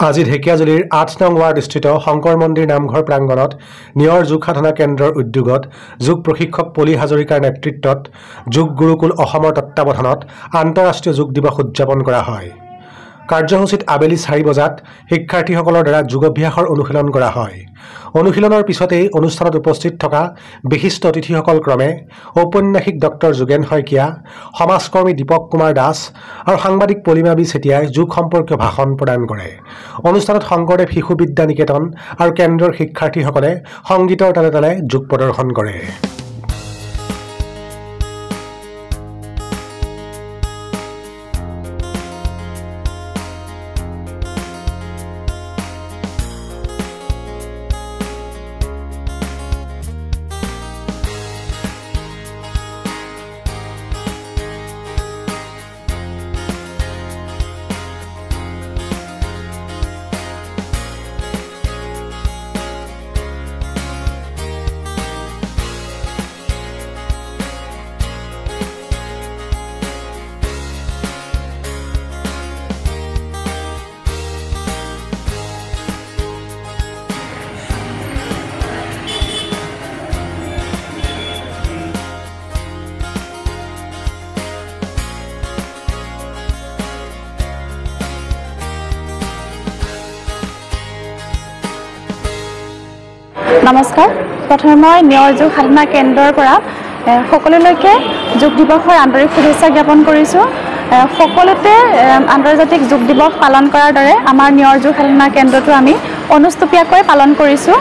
আজি ঢেকিয়াজুলিৰ ৮ নং ৱাৰ্ডস্থিত শংকৰ মন্দিৰ নামঘৰ প্ৰাংগণত নিয়ৰ যোগ সাধনা কেন্দ্ৰৰ উদ্যোগত যোগ প্ৰশিক্ষক পলি হাজৰিকাৰ নেতৃত্বত যোগ গুৰুকুল অসমৰ তত্বাৱধানত আন্তঃৰাষ্ট্ৰীয় যোগ দিৱস উদযাপন কৰা হয়। কাৰ্যসূচীত আবেলি ৪ বজাত শিক্ষাৰ্থীসকলৰ দ্বাৰা যোগাভ্যাসৰ অনুশীলন কৰা হয়। অনুশীলনৰ পিছতেই অনুষ্ঠানত উপস্থিত থকা বিশিষ্ট অতিথিসকল ক্ৰমে ঔপন্যাসিক ডক্টৰ যোগেন শইকীয়া, সমাজকৰ্মী দীপক কুমাৰ দাস আৰু সাংবাদিক পলিমা বি চেতিয়াই যোগ সম্পৰ্কীয় ভাষণ প্ৰদান কৰে। অনুষ্ঠানত শংকৰদেৱ শিশু বিদ্যা নিকেতন আৰু কেন্দ্ৰৰ শিক্ষাৰ্থীসকলে সংগীতৰ তালে তালে যোগ প্ৰদৰ্শন কৰে। নমস্কাৰ। প্ৰথমে মই নিয়ৰ যোগ সাধনা কেন্দ্ৰৰ পৰা সকলোলৈকে যোগ দিৱসৰ আন্তৰিক শুভেচ্ছা জ্ঞাপন কৰিছোঁ। সকলোতে আন্তৰ্জাতিক যোগ দিৱস পালন কৰাৰ দৰে আমাৰ নিয়ৰ যোগ সাধনা কেন্দ্ৰটো আমি অনুষ্টুপীয়াকৈ পালন কৰিছোঁ।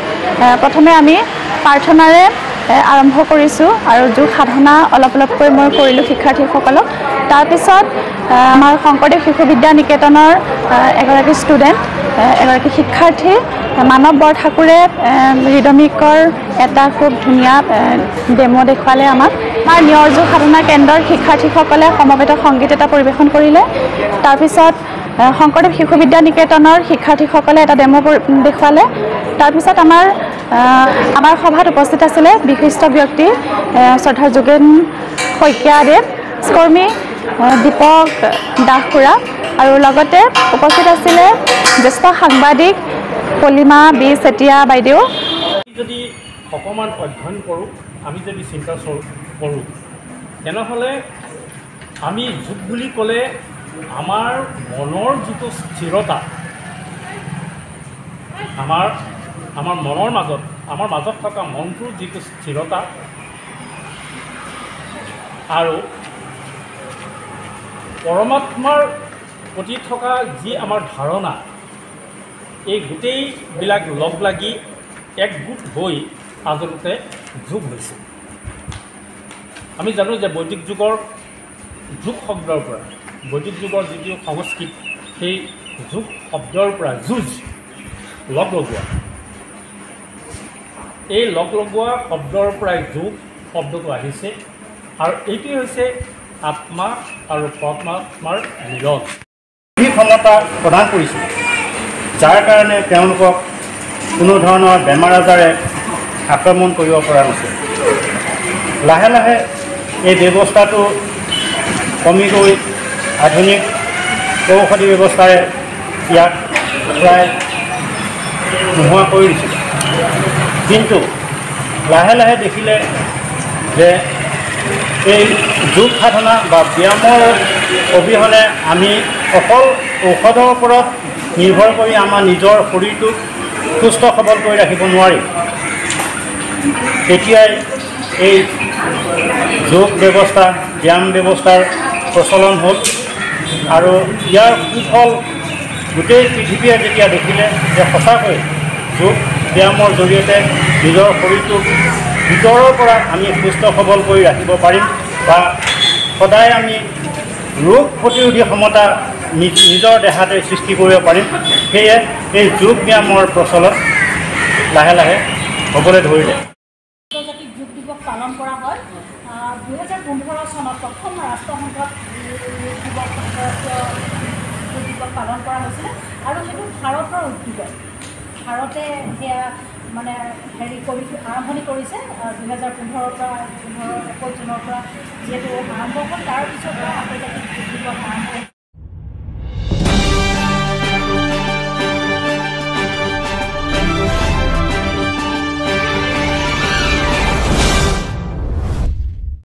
প্ৰথমে আমি প্ৰাৰ্থনাৰে আৰম্ভ কৰিছোঁ আৰু যোগ সাধনা অলপ অলপকৈ মই কৰিলোঁ শিক্ষাৰ্থীসকলক। তাৰপিছত আমাৰ শংকৰদেৱ শিশু বিদ্যা নিকেতনৰ এগৰাকী ষ্টুডেণ্ট, এগৰাকী শিক্ষাৰ্থী মানৱ বৰঠাকুৰে ৰিদমিকৰ এটা খুব ধুনীয়া ডেমো দেখুৱালে আমাক। আমাৰ নিয়ৰ যোগ সাধনা কেন্দ্ৰৰ শিক্ষাৰ্থীসকলে সমবেত সংগীত এটা পৰিৱেশন কৰিলে। তাৰপিছত শংকৰদেৱ শিশু বিদ্যা নিকেতনৰ শিক্ষাৰ্থীসকলে এটা ডেমো দেখুৱালে। তাৰপিছত আমাৰ সভাত উপস্থিত আছিলে বিশিষ্ট ব্যক্তি শ্ৰদ্ধা যোগেন শইকীয়াদেৱ, কৰ্মী দীপক দাস খুৰা, আৰু লগতে উপস্থিত আছিলে জ্যেষ্ঠ সাংবাদিক পলিমা বি চেতিয়া বাইদেউ। যদি অকণমান অধ্যয়ন কৰোঁ, আমি যদি চিন্তা কৰোঁ, তেনেহ'লে আমি যোগ বুলি ক'লে আমাৰ মনৰ যিটো স্থিৰতা, আমাৰ মনৰ মাজত থকা মনটোৰ যিটো স্থিৰতা আৰু পৰমাত্মাৰ প্ৰতি থকা যি আমাৰ ধাৰণা, এই গোটেইবিলাক লগ লাগি একগোট হৈ আচলতে যোগ হৈছে। আমি জানো যে বৈদিক যুগৰ যোগ শব্দৰ পৰা, বৈদিক যুগৰ যিটো সংস্কৃত, সেই যোগ শব্দৰ পৰা যুঁজ, লগ লগোৱা, এই লগ লগোৱা শব্দৰ পৰাই যোগ শব্দটো আহিছে। আৰু এইটোৱে হৈছে আত্মা আৰু পৰমাত্মাৰ মিলন। এই ক্ষমতা প্ৰদান কৰিছে, যাৰ কাৰণে তেওঁলোকক কোনো ধৰণৰ বেমাৰ আজাৰে আক্ৰমণ কৰিব পৰা নাছিল। লাহে লাহে এই ব্যৱস্থাটো কমি গৈ আধুনিক ঔষধি ব্যৱস্থাৰে ইয়াক প্ৰায় নোহোৱা কৰি দিছিল। কিন্তু লাহে লাহে দেখিলে যে এই যোগ সাধনা বা ব্যায়ামৰ অবিহনে আমি অকল ঔষধৰ ওপৰত নিৰ্ভৰ কৰি আমাৰ নিজৰ শৰীৰটোক সুস্থ সবল কৰি ৰাখিব নোৱাৰি। তেতিয়াই এই যোগ ব্যৱস্থা, ব্যায়াম ব্যৱস্থাৰ প্ৰচলন হ'ল আৰু ইয়াৰ সুফল গোটেই পৃথিৱীয়ে যেতিয়া দেখিলে যে সঁচাকৈ যোগ ব্যায়ামৰ জৰিয়তে নিজৰ শৰীৰটোক ভিতৰৰ পৰা আমি সুস্থ সবল কৰি ৰাখিব পাৰিম বা সদায় আমি ৰোগ প্ৰতিৰোধী ক্ষমতা নিজৰ দেহাতে সৃষ্টি কৰিব পাৰিম। সেয়ে এই যোগ ব্যায়ামৰ প্ৰচলন লাহে লাহে হ'বলৈ ধৰিলে। আন্তৰ্জাতিক যোগ দিৱস পালন কৰা হয়। 2015 চনত প্ৰথম ৰাষ্ট্ৰসংঘত যোগ দিৱস পালন কৰা হৈছিলে আৰু সেইটো ভাৰতৰ উদ্যোগত, ভাৰতে সেয়া মানে আৰম্ভণি কৰিছে 2015 পৰা 21 জুনৰ পৰা যিহেতু আৰম্ভ হ'ল, তাৰ পিছৰ পৰা আন্তৰ্জাতিক যোগ দিৱস আৰম্ভ